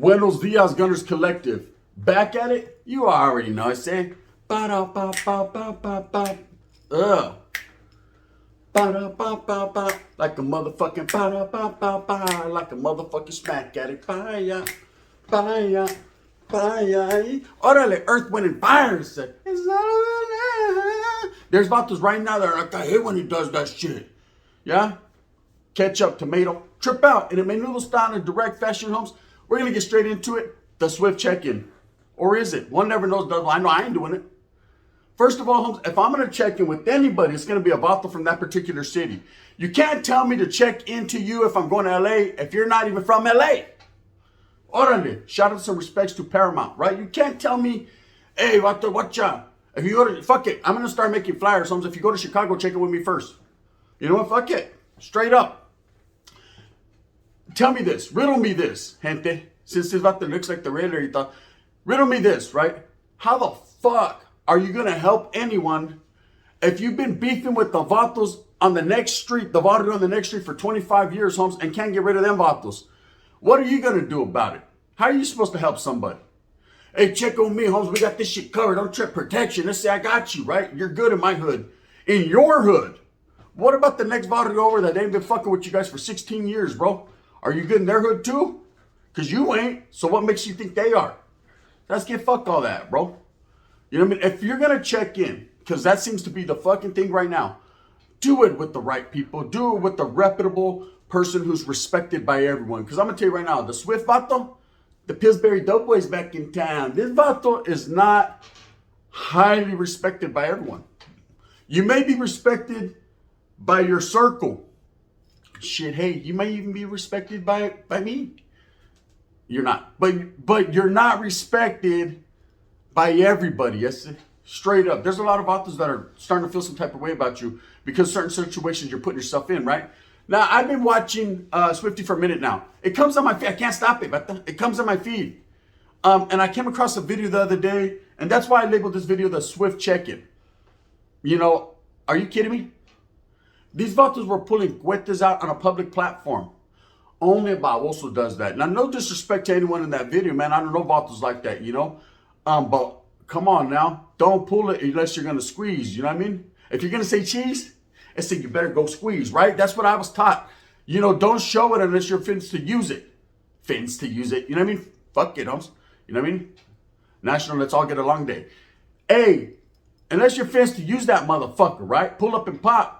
Buenos Dias Gunners Collective. Back at it? You already know. I say, ba-da-ba-ba-ba-ba-ba. Ugh. Ba-da-ba-ba-ba. Like a motherfucking ba-da-ba-ba-ba. Like a motherfucking smack addict. Bye-ya. Bye-ya. Bye-ya. Orale, Earth, Wind, and Fire. It's not There's vatos right now that are like, I hate when he does that shit. Yeah? Ketchup, tomato, trip out. And it menudo style in direct fashion homes. We're going to get straight into it. The Swift check-in. Or is it? One never knows. I know I ain't doing it. First of all, Holmes, if I'm going to check in with anybody, it's going to be a vato from that particular city. You can't tell me to check into you if I'm going to LA if you're not even from LA. Orale. Shout out some respects to Paramount, right? You can't tell me, hey, vato, watcha. If you go to, fuck it. I'm going to start making flyers, Holmes. If you go to Chicago, check it with me first. You know what? Fuck it. Straight up. Tell me this. Riddle me this, gente. Since this vato looks like the realtor, riddle me this, right? How the fuck are you going to help anyone if you've been beefing with the vatos on the next street, the vato on the next street for 25 years, Holmes, and can't get rid of them vatos? What are you going to do about it? How are you supposed to help somebody? Hey, check on me, Holmes. We got this shit covered. Don't trip protection. Let's say I got you, right? You're good in my hood. In your hood. What about the next vato over that ain't been fucking with you guys for 16 years, bro? Are you good in their hood too? Because you ain't. So what makes you think they are? Let's get fuck all that, bro. You know what I mean? If you're going to check in, because that seems to be the fucking thing right now, do it with the right people. Do it with the reputable person who's respected by everyone. Because I'm going to tell you right now, the Swift vato, the Pillsbury Doughboys back in town, this vato is not highly respected by everyone. You may be respected by your circle. Shit, hey, you may even be respected by me. You're not. But you're not respected by everybody. Yes, straight up. There's a lot of vatos that are starting to feel some type of way about you because certain situations you're putting yourself in, right? Now, I've been watching Swifty for a minute now. It comes on my feed. I can't stop it, but it comes on my feed. And I came across a video the other day, and that's why I labeled this video the Swift check-in. You know, are you kidding me? These vatos were pulling cuetes out on a public platform. Only a baboso does that. Now, no disrespect to anyone in that video, man. I don't know vatos like that, you know? But come on now. Don't pull it unless you're going to squeeze. You know what I mean? If you're going to say cheese, I say you better go squeeze, right? That's what I was taught. You know, don't show it unless you're fins to use it. Fins to use it. You know what I mean? Fuck it, homes. You know what I mean? National Let's All Get Along Day. Hey, unless you're fins to use that motherfucker, right? Pull up and pop.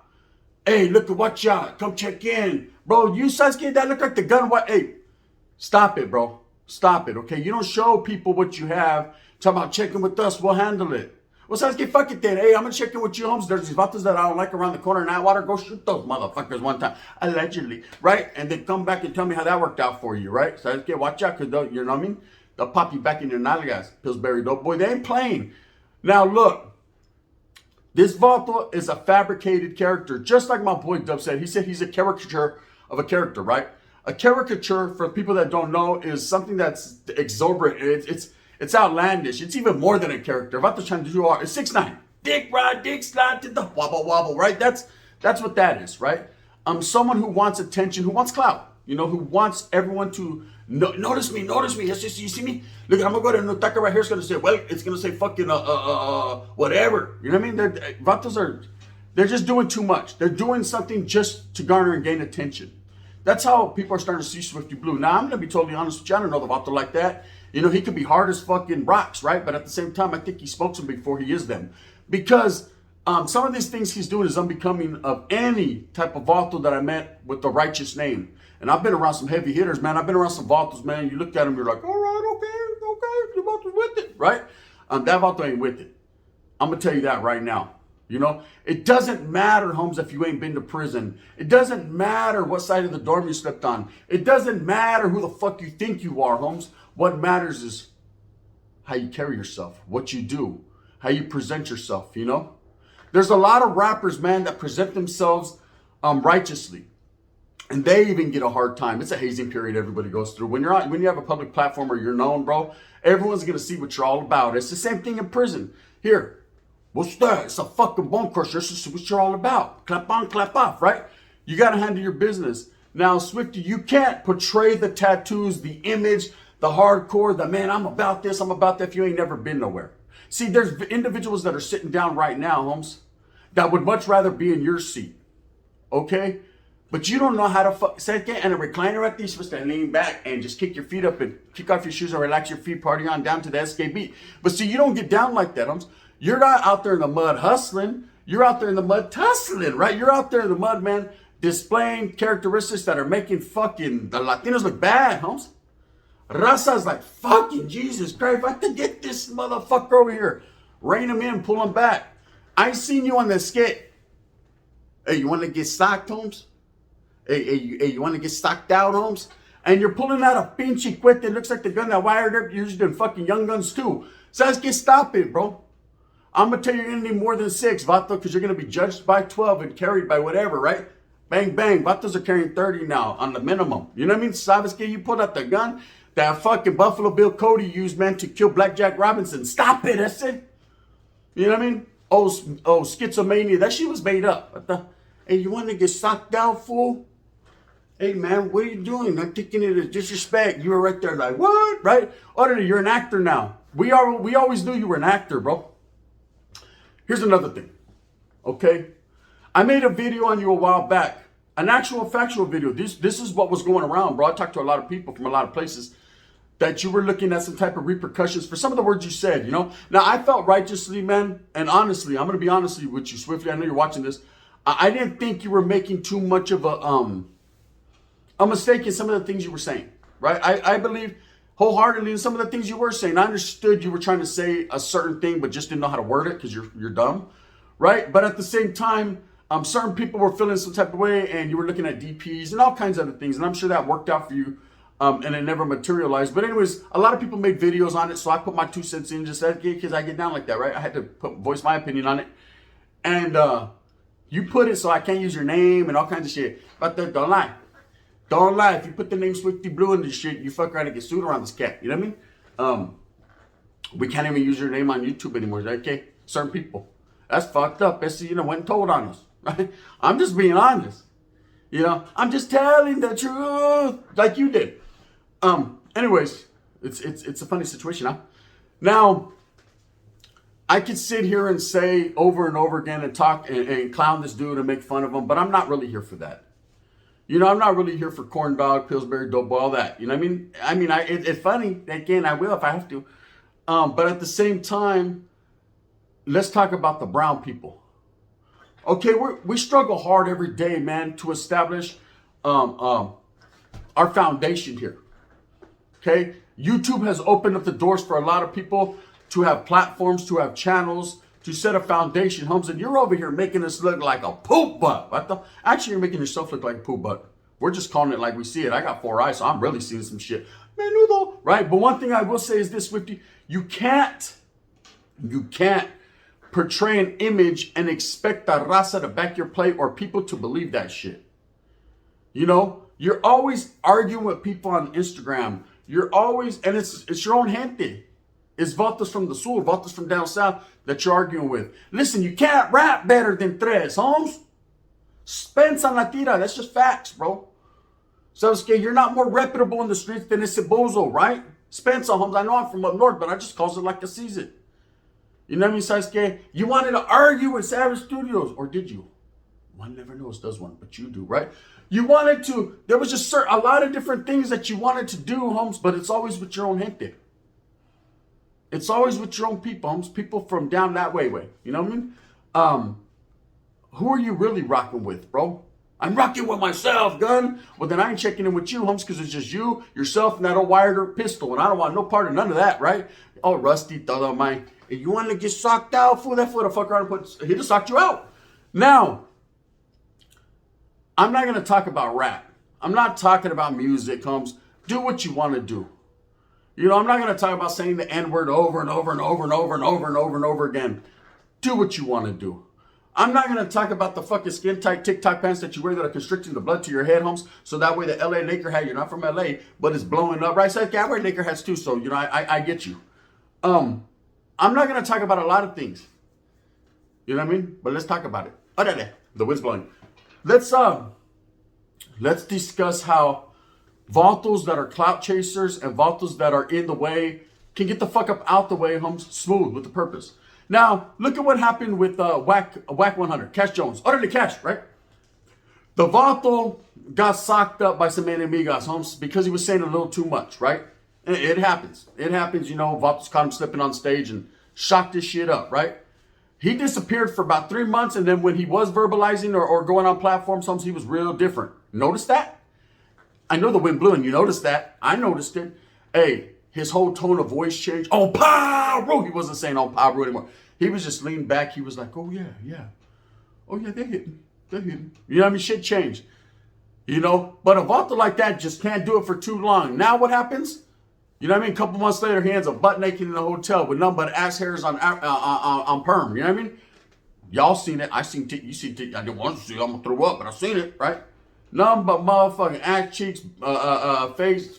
Hey, look at what y'all. Come check in. Bro, you Sasuke, that look like the gun. What? Hey, stop it, bro. Stop it, okay? You don't show people what you have. Talk about checking with us. We'll handle it. Well, Sasuke, fuck it then. Hey, I'm going to check in with you, Holmes. There's these vatos that I don't like around the corner in Atwater. Go shoot those motherfuckers one time. Allegedly, right? And then come back and tell me how that worked out for you, right? Sasuke, watch out, because you know what I mean? They'll pop you back in your nalgas. Pillsbury Doughboy. They ain't playing. Now, look. This vato is a fabricated character, just like my boy Dub said. He said he's a caricature of a character, right? A caricature, for people that don't know, is something that's exorbitant. It's outlandish. It's even more than a character. Vato's trying to do art. It's 6ix9ine. Dick ride, dick slide to the wobble wobble, right? That's what that is, right? Someone who wants attention, who wants clout, you know, who wants everyone to notice me. Yes, you see me? Look, I'm gonna go to Nutaka right here. It's gonna say, well, it's gonna say fucking whatever. You know what I mean? Vatos they're just doing too much. They're doing something just to garner and gain attention. That's how people are starting to see Swifty Blue. Now, I'm gonna be totally honest with you. I don't know the vato like that. You know, he could be hard as fucking rocks, right? But at the same time, I think he smokes them before he is them. Because some of these things he's doing is unbecoming of any type of vato that I met with the righteous name. And I've been around some heavy hitters, man. I've been around some vatos, man. You look at them, you're like, all right, okay, the vato's with it, right? That vato ain't with it. I'm going to tell you that right now. You know, it doesn't matter, Holmes, if you ain't been to prison. It doesn't matter what side of the dorm you slept on. It doesn't matter who the fuck you think you are, Holmes. What matters is how you carry yourself, what you do, how you present yourself, you know? There's a lot of rappers, man, that present themselves righteously. And they even get a hard time. It's a hazing period everybody goes through. When you have a public platform or you're known, bro, everyone's going to see what you're all about. It's the same thing in prison. Here, what's that? It's a fucking bone crusher. This is what you're all about. Clap on, clap off, right? You got to handle your business. Now, Swifty, you can't portray the tattoos, the image, the hardcore, the man, I'm about this, I'm about that, if you ain't never been nowhere. See, there's individuals that are sitting down right now, Holmes, that would much rather be in your seat. Okay? But you don't know how to sit there and a recliner at these supposed to lean back and just kick your feet up and kick off your shoes and relax your feet, party on down to the SKB. But see, you don't get down like that, Holmes. You're not out there in the mud hustling. You're out there in the mud tussling, right? You're out there in the mud, man, displaying characteristics that are making fucking the Latinos look bad, Holmes. Raza's like, fucking Jesus Christ, if I could get this motherfucker over here, rein him in, pull him back. I seen you on the skit. Hey, you want to get socked, Holmes? Hey, you want to get stocked out, Holmes? And you're pulling out a pinche quit that looks like the gun that wired up used in fucking Young Guns too. Sasuke, stop it, bro. I'm going to tell you, you're going to need more than 6, Vato, because you're going to be judged by 12 and carried by whatever, right? Bang, bang. Vatos are carrying 30 now on the minimum. You know what I mean? Sasuke, you pulled out the gun that fucking Buffalo Bill Cody used, man, to kill Black Jack Robinson. Stop it, that's it. You know what I mean? Oh, schizomania. That shit was made up. Hey, you want to get socked out, fool? Hey, man, what are you doing? I'm taking it as disrespect. You were right there like, what? Right? Utterly, you're an actor now. We always knew you were an actor, bro. Here's another thing, okay? I made a video on you a while back, an actual factual video. This is what was going around, bro. I talked to a lot of people from a lot of places that you were looking at some type of repercussions for some of the words you said, you know? Now, I felt righteously, man, and honestly, I'm going to be honest with you, Swifty. I know you're watching this. I didn't think you were making too much of a mistake in some of the things you were saying, right? I believe wholeheartedly in some of the things you were saying. I understood you were trying to say a certain thing, but just didn't know how to word it because you're dumb, right? But at the same time, certain people were feeling some type of way, and you were looking at DPs and all kinds of other things, and I'm sure that worked out for you, and it never materialized. But anyways, a lot of people made videos on it, so I put my 2 cents in just because I get down like that, right? I had to voice my opinion on it, and you put it so I can't use your name and all kinds of shit. But don't lie. Don't lie. If you put the name Swifty Blue in this shit, you fuck around and get sued around this cat. You know what I mean? We can't even use your name on YouTube anymore. Okay? Certain people. That's fucked up. That's, went and told on us. Right? I'm just being honest. I'm just telling the truth. Like you did. Anyways, it's a funny situation, huh? Now, I could sit here and say over and over again and talk and clown this dude and make fun of him, but I'm not really here for that. I'm not really here for corn dog, Pillsbury, dope, all that. You know what I mean? It's funny. Again, I will if I have to. But at the same time, let's talk about the brown people. Okay, we struggle hard every day, man, to establish our foundation here. Okay? YouTube has opened up the doors for a lot of people to have platforms, to have channels, to set a foundation, Holmes, and you're over here making us look like a poop butt. Actually, you're making yourself look like a poop butt. We're just calling it like we see it. I got 4 eyes, so I'm really seeing some shit. Menudo, right? But one thing I will say is this, Swifty, you can't portray an image and expect the raza to back your play or people to believe that shit. You're always arguing with people on Instagram. You're always, and it's your own gente. It's vatos from the sur, vatos from down south that you're arguing with. Listen, you can't rap better than Tres, Holmes. Spence on la tira. That's just facts, bro. Sasuke, you're not more reputable in the streets than ese bozo, right? Spence, Holmes, I know I'm from up north, but I just calls it like I sees it. You know what I mean, Sasuke? You wanted to argue with Savage Studios, or did you? One never knows, does one, but you do, right? You wanted to, there was just a lot of different things that you wanted to do, Holmes, but it's always with your own gente. It's always with your own people, Holmes. People from down that way. You know what I mean? Who are you really rocking with, bro? I'm rocking with myself, gun. Well, then I ain't checking in with you, Holmes, because it's just you, yourself, and that old wired pistol. And I don't want no part of none of that, right? Oh, Rusty, todo my. If you want to get socked out, fool, that fool to fuck around and he'd have socked you out. Now, I'm not going to talk about rap. I'm not talking about music, Holmes. Do what you want to do. I'm not going to talk about saying the N-word over and over and over and over and over and over and over again. Do what you want to do. I'm not going to talk about the fucking skin-tight TikTok pants that you wear that are constricting the blood to your head, Holmes, so that way the LA Laker hat, you're not from LA, but it's blowing up. Right? So I wear Laker hats too, so, I get you. I'm not going to talk about a lot of things. You know what I mean? But let's talk about it. The wind's blowing. Let's discuss how Vatos that are clout chasers and vatos that are in the way can get the fuck up out the way, homes, smooth with the purpose. Now, look at what happened with Whack 100, Cash Jones, utterly cash, right? The vato got socked up by some enemigas, homes, because he was saying a little too much, right? It happens. It happens, you know, vatos caught him slipping on stage and shocked his shit up, right? He disappeared for about 3 months, and then when he was verbalizing or going on platforms, homes, he was real different. Notice that? I know the wind blew, and you noticed that. I noticed it. Hey, his whole tone of voice changed. Oh, Pablo! He wasn't saying oh, Pablo anymore. He was just leaned back. He was like, oh, yeah, yeah. Oh, yeah, they're hitting. They're hitting. You know what I mean? Shit changed. You know? But a vato like that just can't do it for too long. Now what happens? You know what I mean? A couple months later, he ends up butt naked in the hotel with nothing but ass hairs on perm. You know what I mean? Y'all seen it. I seen it. You seen it. I didn't want to see it. I'm going to throw up, but I seen it, right? Nothing but motherfucking ass cheeks,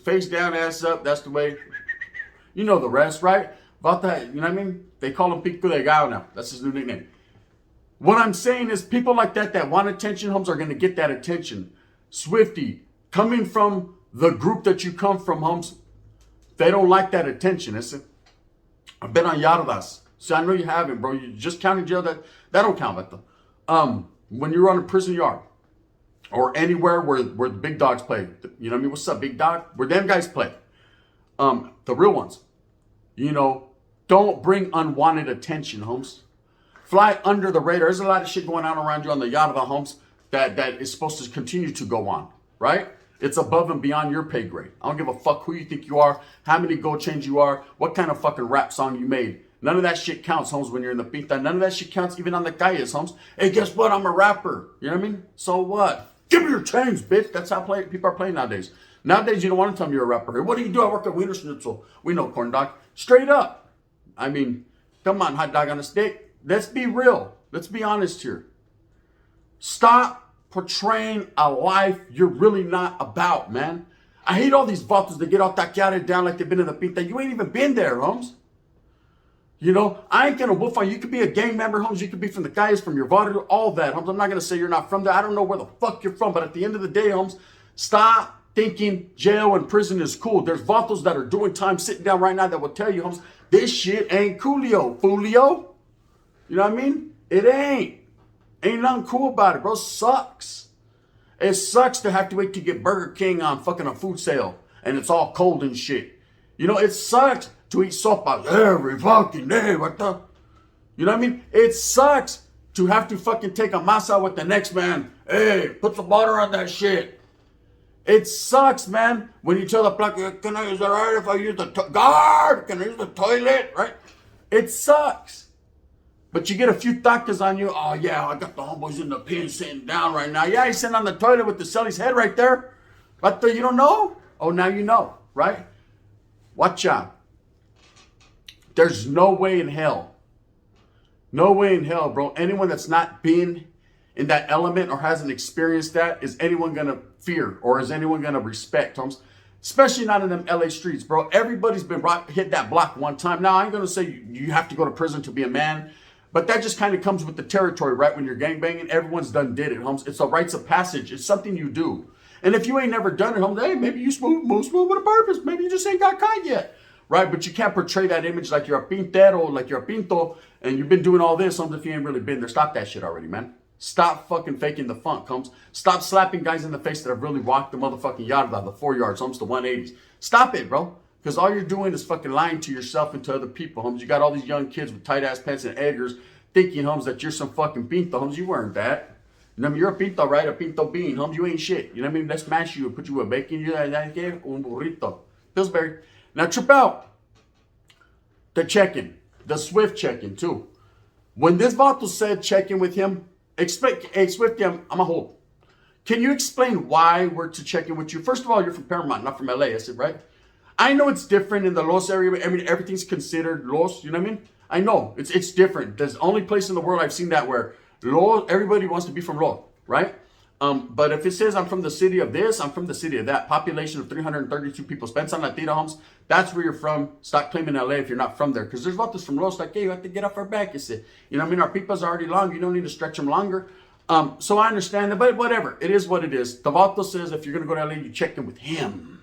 face down, ass up. That's the way. You know the rest, right? About that, you know what I mean? They call him Pico de Gallo now. That's his new nickname. What I'm saying is people like that want attention, homes, are going to get that attention. Swifty, coming from the group that you come from, homes, they don't like that attention. Listen, I've been on yardas. So I know you haven't, bro. You just county jail, that don't count, Beto. When you're on a prison yard or anywhere where the big dogs play, you know what I mean? What's up, big dog? Where them guys play. The real ones. You know, don't bring unwanted attention, homes. Fly under the radar. There's a lot of shit going on around you on the yarda, homes, that is supposed to continue to go on, right? It's above and beyond your pay grade. I don't give a fuck who you think you are, how many gold chains you are, what kind of fucking rap song you made. None of that shit counts, homes, when you're in the pinta. None of that shit counts even on the calles, homes. Hey, guess what? I'm a rapper. You know what I mean? So what? Give me your chains, bitch. That's how people are playing nowadays. Nowadays, you don't want to tell me you're a rapper. Hey, what do you do? I work at Wiener Schnitzel. We know, corn dog. Straight up. I mean, come on, hot dog on a stick. Let's be real. Let's be honest here. Stop portraying a life you're really not about, man. I hate all these vatos that get all taqueated down like they've been in the pinta. You ain't even been there, homes. You know, I ain't gonna wolf on you. You could be a gang member, homes. You could be from the guys, from your vato, all that, homes. I'm not gonna say you're not from there. I don't know where the fuck you're from, but at the end of the day, homes, stop thinking jail and prison is cool. There's vatos that are doing time sitting down right now that will tell you, homes, this shit ain't coolio, foolio. You know what I mean? It ain't. Ain't nothing cool about it, bro. Sucks. It sucks to have to wait to get Burger King on fucking a food sale and it's all cold and shit. You know, it sucks to eat sopas every fucking day. What the? You know what I mean? It sucks to have to fucking take a masa with the next man. Hey, put some butter on that shit. It sucks, man, when you tell the black, can I use it right if I use the guard? Can I use the toilet? Right? It sucks. But you get a few tacos on you. Oh, yeah, I got the homeboys in the pen sitting down right now. Yeah, he's sitting on the toilet with the Sully's head right there. But you don't know? Oh, now you know, right? Watch out. There's no way in hell. No way in hell, bro. Anyone that's not been in that element or hasn't experienced that, is anyone going to fear or is anyone going to respect, Holmes? Especially not in them LA streets, bro. Everybody's been hit that block one time. Now, I ain't going to say you have to go to prison to be a man. But that just kind of comes with the territory, right? When you're gangbanging, everyone's done did it, Holmes. It's a rites of passage. It's something you do. And if you ain't never done it, Holmes, hey, maybe you move smooth with a purpose. Maybe you just ain't got caught yet, right? But you can't portray that image like you're a pintero, like you're a pinto, and you've been doing all this, Holmes, if you ain't really been there. Stop that shit already, man. Stop fucking faking the funk, Holmes. Stop slapping guys in the face that have really walked the motherfucking yarda, the 4 yards, Holmes, the 180s. Stop it, bro. Because all you're doing is fucking lying to yourself and to other people, Holmes. You got all these young kids with tight-ass pants and Edgars thinking, Holmes, that you're some fucking pinto, Holmes. You weren't that. You know, I mean, you're a pinto, right? A pinto bean, Holmes. You ain't shit. You know what I mean? Let's smash you and put you with bacon. You like that game? Un burrito. Pillsbury. Now, trip out. The check-in. The Swift check-in, too. When this vato said check-in with him, expect, hey, Swifty, I'm a hold. Can you explain why we're to check in with you? First of all, you're from Paramount, not from LA, I said, right? I know it's different in the Los area. I mean, everything's considered Los, you know what I mean? I know, it's different. There's the only place in the world I've seen that where Los, everybody wants to be from Los, right? But if it says I'm from the city of this, I'm from the city of that. Population of 332 people. Spence on Latino homes. That's where you're from. Stop claiming LA if you're not from there. Because there's vatos from Los like, hey, you have to get off our back. You see, you know what I mean? Our people's already long. You don't need to stretch them longer. So I understand that, but whatever. It is what it is. The vato says if you're going to go to LA, you check in with him.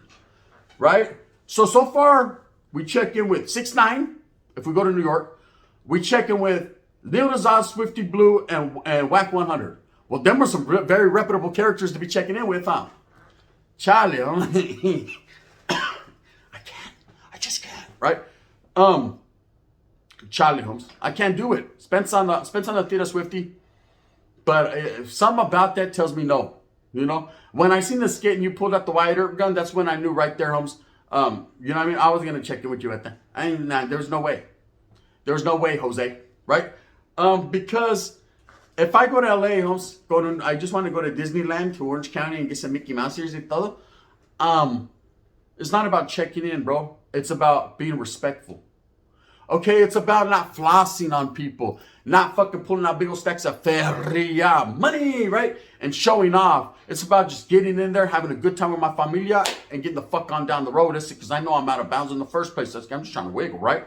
right? So far, we check in with 6ix9ine, if we go to New York. We check in with Lil Nas X, Swifty Blue, and Whack 100. Well, them are some very reputable characters to be checking in with, huh? Charlie, I just can't, right? Charlie Holmes, I can't do it. Spence on the theater, Swifty. But something about that tells me no. You know, when I seen the skit and you pulled out the wide gun, that's when I knew right there, Holmes. You know what I mean? I was gonna check in with you at that. There's no way. There's no way, Jose. Right? Because if I go to LA, Holmes, I just want to go to Disneyland, to Orange County, and get some Mickey Mouse ears and todo. It's not about checking in, bro. It's about being respectful. Okay, it's about not flossing on people, not fucking pulling out big old stacks of feria money, right? And showing off. It's about just getting in there, having a good time with my familia, and getting the fuck on down the road. That's because I know I'm out of bounds in the first place. I'm just trying to wiggle, right?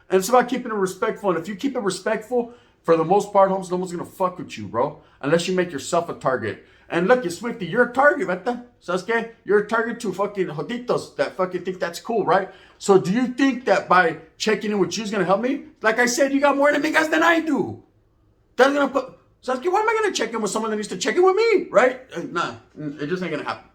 And it's about keeping it respectful. And if you keep it respectful, for the most part, Holmes, no one's gonna fuck with you, bro. Unless you make yourself a target. And look, you Swifty, you're a target, ¿verdad? Sasuke, you're a target to fucking joditos that fucking think that's cool, right? So do you think that by checking in with you is gonna help me? Like I said, you got more amigas than I do. That's gonna put Sasuke, why am I gonna check in with someone that needs to check in with me, right? Nah, it just ain't gonna happen.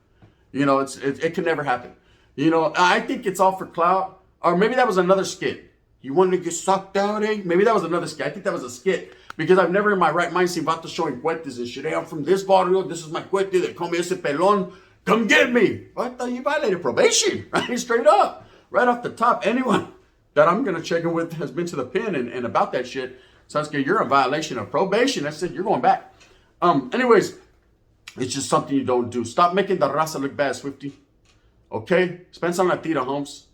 You know, it can never happen. You know, I think it's all for clout. Or maybe that was another skit. You wanted to get sucked out, eh? Maybe that was another skit. I think that was a skit. Because I've never in my right mind seen vatos showing cuetes and shit. Hey, I'm from this barrio. This is my cuete. They call me ese pelon. Come get me. What the? You violated probation, right? Straight up. Right off the top. Anyone that I'm going to check in with has been to the pen and about that shit. Sasuke, you're in violation of probation. That's it. You're going back. Anyways, it's just something you don't do. Stop making the raza look bad, Swifty. Okay? Spend some latita, Holmes.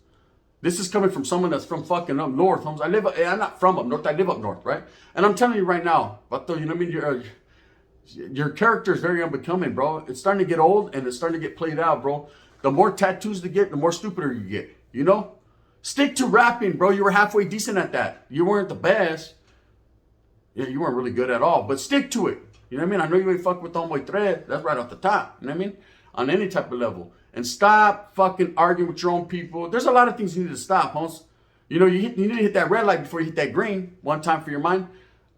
This is coming from someone that's from fucking up north, Holmes. I'm not from up north. I live up north, right? And I'm telling you right now, Vato, you know what I mean? Your character is very unbecoming, bro. It's starting to get old and it's starting to get played out, bro. The more tattoos you get, the more stupider you get. You know? Stick to rapping, bro. You were halfway decent at that. You weren't the best. Yeah, you weren't really good at all. But stick to it. You know what I mean? I know you ain't fuck with Homeboy Tres. That's right off the top. You know what I mean? On any type of level. And stop fucking arguing with your own people. There's a lot of things you need to stop, Holmes. You know, you need to hit that red light before you hit that green one time for your mind.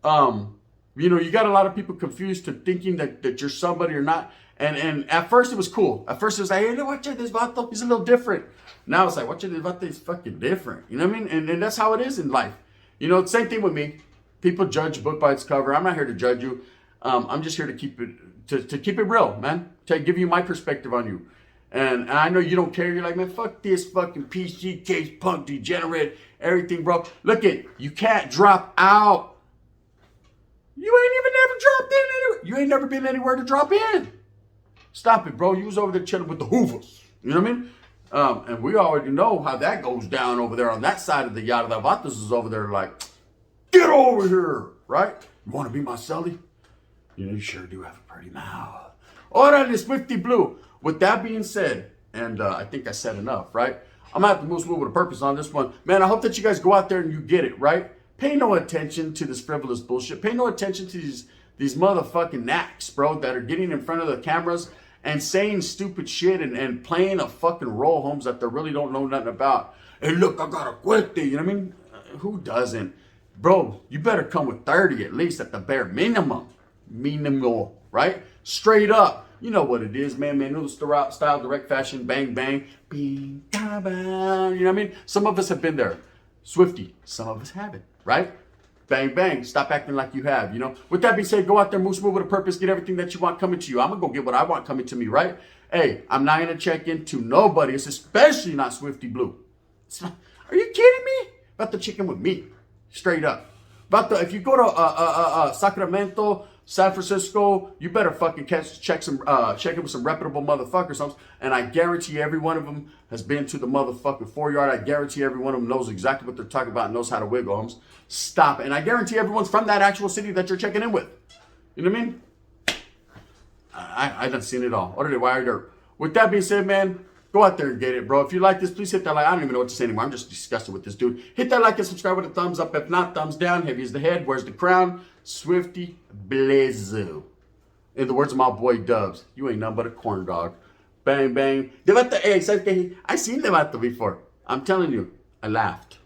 You know, you got a lot of people confused to thinking that you're somebody or not. And at first it was cool. At first it was like, hey, watch this vato. He's a little different. Now it's like, watch this vato. He's fucking different. You know what I mean? And that's how it is in life. You know, same thing with me. People judge a book by its cover. I'm not here to judge you. I'm just here to keep it to keep it real, man. To give you my perspective on you. And I know you don't care. You're like, man, fuck this fucking PC case, punk, degenerate, everything, bro. Look it, you can't drop out. You ain't even never dropped in anywhere. You ain't never been anywhere to drop in. Stop it, bro. You was over there chilling with the Hoovers. You know what I mean? And we already know how that goes down over there on that side of the yacht. The Vatos is over there like, get over here, right? You want to be my celly? You know, you sure do have a pretty mouth. Orale, Swifty Blue. With that being said, and I think I said enough, right? I'm going to have to move with a purpose on this one. Man, I hope that you guys go out there and you get it, right? Pay no attention to this frivolous bullshit. Pay no attention to these motherfucking knacks, bro, that are getting in front of the cameras and saying stupid shit and playing a fucking role, Holmes, that they really don't know nothing about. Hey, look, I got a cuete, you know what I mean? Who doesn't? Bro, you better come with 30 at least at the bare minimum. Minimal, right? Straight up. You know what it is, man. New style, direct fashion, bang, bang, bing, bang. You know what I mean? Some of us have been there. Swifty, some of us haven't, right? Bang, bang. Stop acting like you have, you know? With that being said, go out there, move with a purpose, get everything that you want coming to you. I'm going to go get what I want coming to me, right? Hey, I'm not going to check into nobody. It's especially not Swifty Blue. Are you kidding me? About to chicken with me. Straight up. If you go to Sacramento, San Francisco, you better fucking check in with some reputable motherfuckers. And I guarantee every one of them has been to the motherfucking 4-yard. I guarantee every one of them knows exactly what they're talking about and knows how to wiggle, Holmes. Stop it. And I guarantee everyone's from that actual city that you're checking in with. You know what I mean? I done seen it all. Order wire dirt. With that being said, man, go out there and get it, bro. If you like this, please hit that like. I don't even know what to say anymore. I'm just disgusted with this dude. Hit that like and subscribe with a thumbs up. If not, thumbs down. Heavy as the head. Where's the crown? Swifty Blazoo. In the words of my boy Dubs, you ain't nothing but a corn dog. Bang, bang. The vato, hey, ¿sabes qué? I seen the vato before. I'm telling you, I laughed.